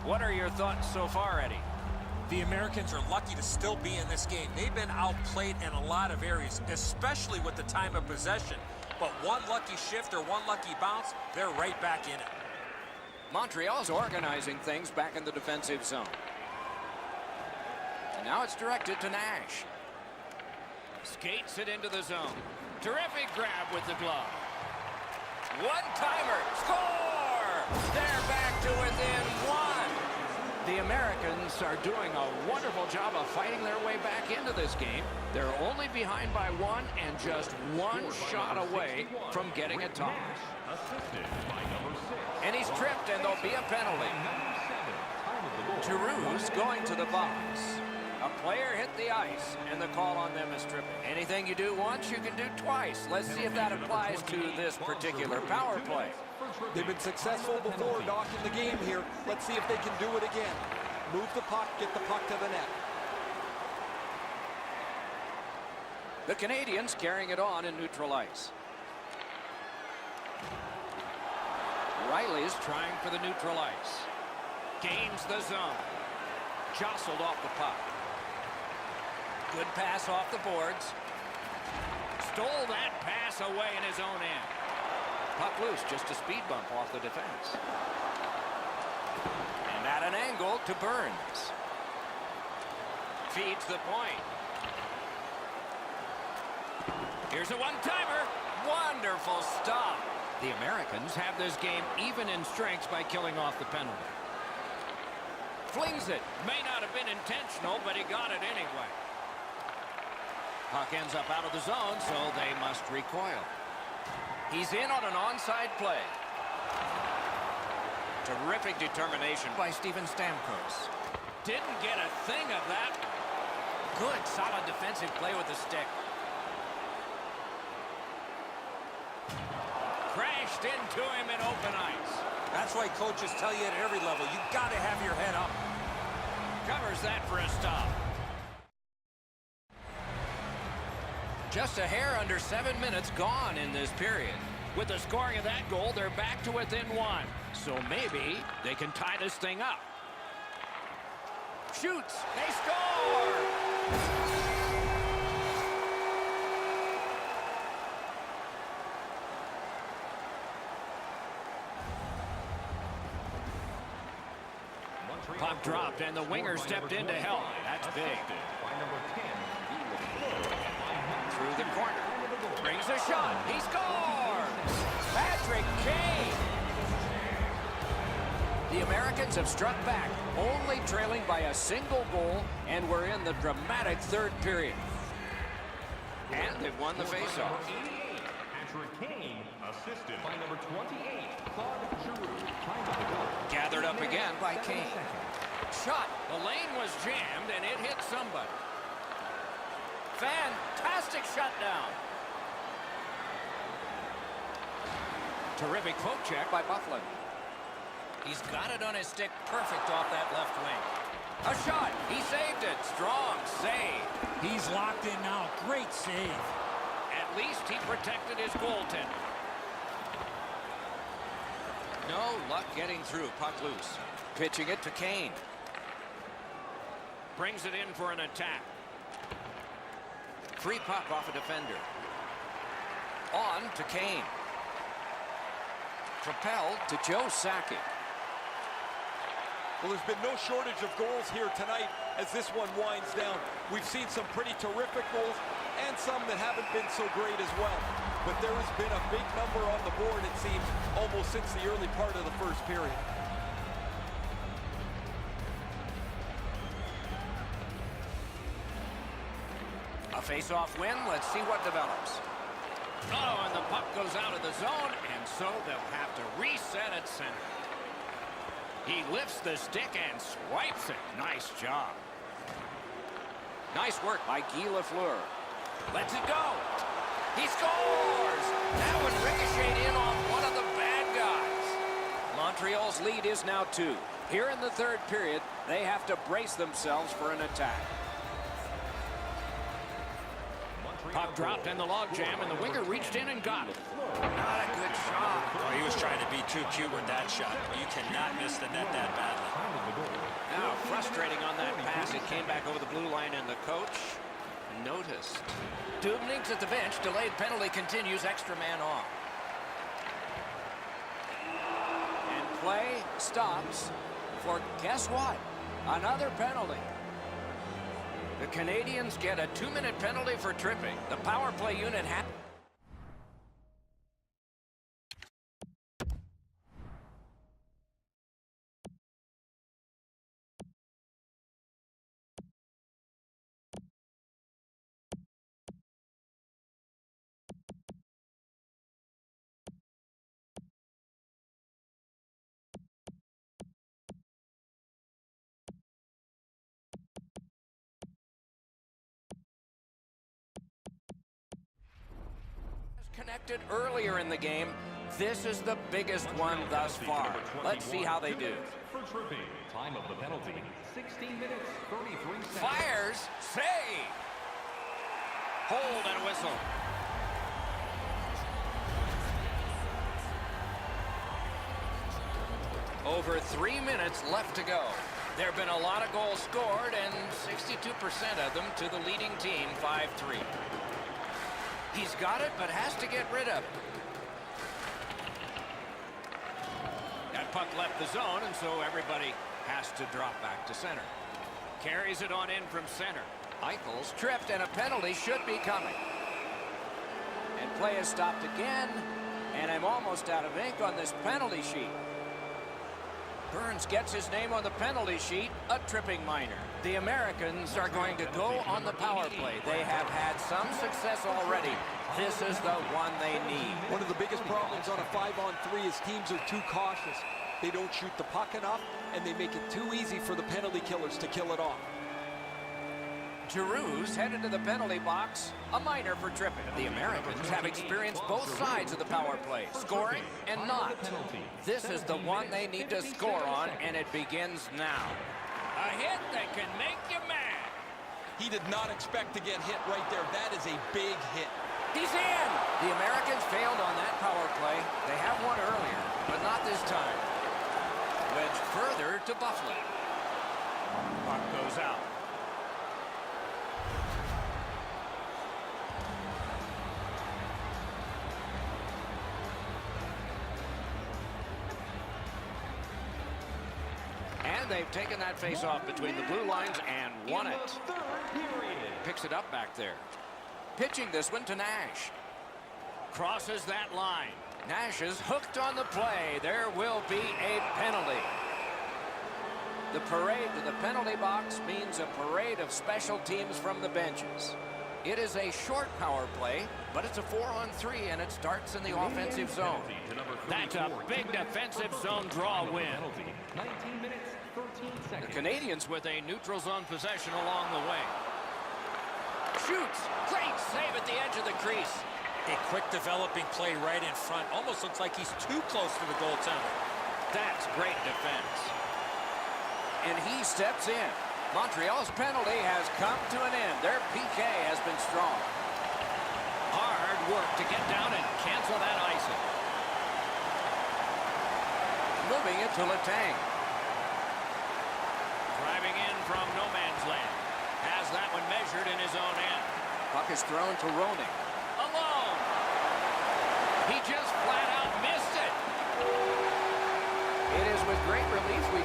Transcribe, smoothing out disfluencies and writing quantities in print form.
What are your thoughts so far, Eddie? The Americans are lucky to still be in this game. They've been outplayed in a lot of areas, especially with the time of possession. But one lucky shift or one lucky bounce, they're right back in it. Montreal's organizing things back in the defensive zone. And now it's directed to Nash. Skates it into the zone. Terrific grab with the glove. One-timer. Score! They're back to within one. The Americans are doing a wonderful job of fighting their way back into this game. They're only behind by one and just one shot away from getting a tie. And he's tripped, and there'll be a penalty. Giroux's going to the box. A player hit the ice, and the call on them is tripping. Anything you do once, you can do twice. Let's see if that applies to this particular power play. They've been successful before, Doc, in the game here. Let's see if they can do it again. Move the puck, get the puck to the net. The Canadians carrying it on in neutral ice. Riley's trying for the neutral ice. Gains the zone. Jostled off the puck. Good pass off the boards. Stole that pass away in his own end. Puck loose, just a speed bump off the defense. And at an angle to Burns. Feeds the point. Here's a one-timer. Wonderful stop. The Americans have this game even in strengths by killing off the penalty. Flings it. May not have been intentional, but he got it anyway. Puck ends up out of the zone, so they must recoil. He's in on an onside play. Terrific determination by Steven Stamkos. Didn't get a thing of that. Good, solid defensive play with the stick. Crashed into him in open ice. That's why coaches tell you at every level, you got to have your head up. Covers that for a stop. Just a hair under 7 minutes gone in this period. With the scoring of that goal, they're back to within one. So maybe they can tie this thing up. Shoots. They score! Puck dropped, and the winger stepped in to help. That's big. Through the corner. Brings a shot. He scores! Patrick Kane! The Americans have struck back, only trailing by a single goal, and we're in the dramatic third period. And they've won the faceoff. Patrick Kane, assisted by number 28, Claude Giroux. Gathered up again by Kane. Shot. The lane was jammed, and it hit somebody. Fantastic shutdown. Terrific poke check by Buffalo. He's got it on his stick perfect off that left wing. A shot. He saved it. Strong save. He's locked in now. Great save. At least he protected his goaltender. No luck getting through. Puck loose. Pitching it to Kane. Brings it in for an attack. Free puck off a defender. On to Kane. Propelled to Joe Sakic. Well, there's been no shortage of goals here tonight as this one winds down. We've seen some pretty terrific goals and some that haven't been so great as well. But there has been a big number on the board, it seems, almost since the early part of the first period. A face-off win. Let's see what develops. Oh, and the puck goes out of the zone, and so they'll have to reset at center. He lifts the stick and swipes it. Nice job. Nice work by Guy Lafleur. Lets it go. He scores! That would ricochet in on one of the bad guys. Montreal's lead is now 2. Here in the third period, they have to brace themselves for an attack. Puck dropped in the logjam, and the winger reached in and got it. Not a good shot. Well, he was trying to be too cute with that shot. You cannot miss the net that badly. back over the blue line, and the coach noticed. Dubnik's at the bench. Delayed penalty continues. Extra man off. And play stops for, guess what? Another penalty. The Canadians get a 2-minute penalty for tripping. The power play unit had... connected earlier in the game. This is the biggest one thus far. Let's see how they do. For tripping, time of the penalty, 16 minutes, 33 seconds. Fires, save. Hold and whistle. Over 3 minutes left to go. There have been a lot of goals scored, and 62% of them to the leading team, 5-3. He's got it, but has to get rid of it. That puck left the zone, and so everybody has to drop back to center. Carries it on in from center. Eichel's tripped, and a penalty should be coming. And play is stopped again, and I'm almost out of ink on this penalty sheet. Burns gets his name on the penalty sheet, a tripping minor. The Americans are going to go on the power play. They have had some success already. This is the one they need. One of the biggest problems on a 5-on-3 is teams are too cautious. They don't shoot the puck enough, and they make it too easy for the penalty killers to kill it off. Giroux's headed to the penalty box, a minor for tripping. The Americans have experienced both sides of the power play, scoring and not. This is the one they need to score on, and it begins now. A hit that can make you mad. He did not expect to get hit right there. That is a big hit. He's in! The Americans failed on that power play. They have one earlier, but not this time. Wedged further to Buffalo. Puck goes out. And they've taken that face-off between the blue lines and won it. Picks it up back there. Pitching this one to Nash. Crosses that line. Nash is hooked on the play. There will be a penalty. The parade to the penalty box means a parade of special teams from the benches. It is a short power play, but it's a 4-on-3, and it starts in the offensive zone. That's a big defensive zone draw win. 19 minutes, 13 seconds. The Canadians with a neutral zone possession along the way. Shoots. Great save at the edge of the crease. A quick developing play right in front. Almost looks like he's too close to the goaltender. That's great defense. And he steps in. Montreal's penalty has come to an end. Their PK has been strong. Hard work to get down and cancel that icing. Moving it to Letang. Driving in from no man's land. Has that one measured in his own end. Puck is thrown to Roenick. Alone. He just flat out missed it. It is with great relief we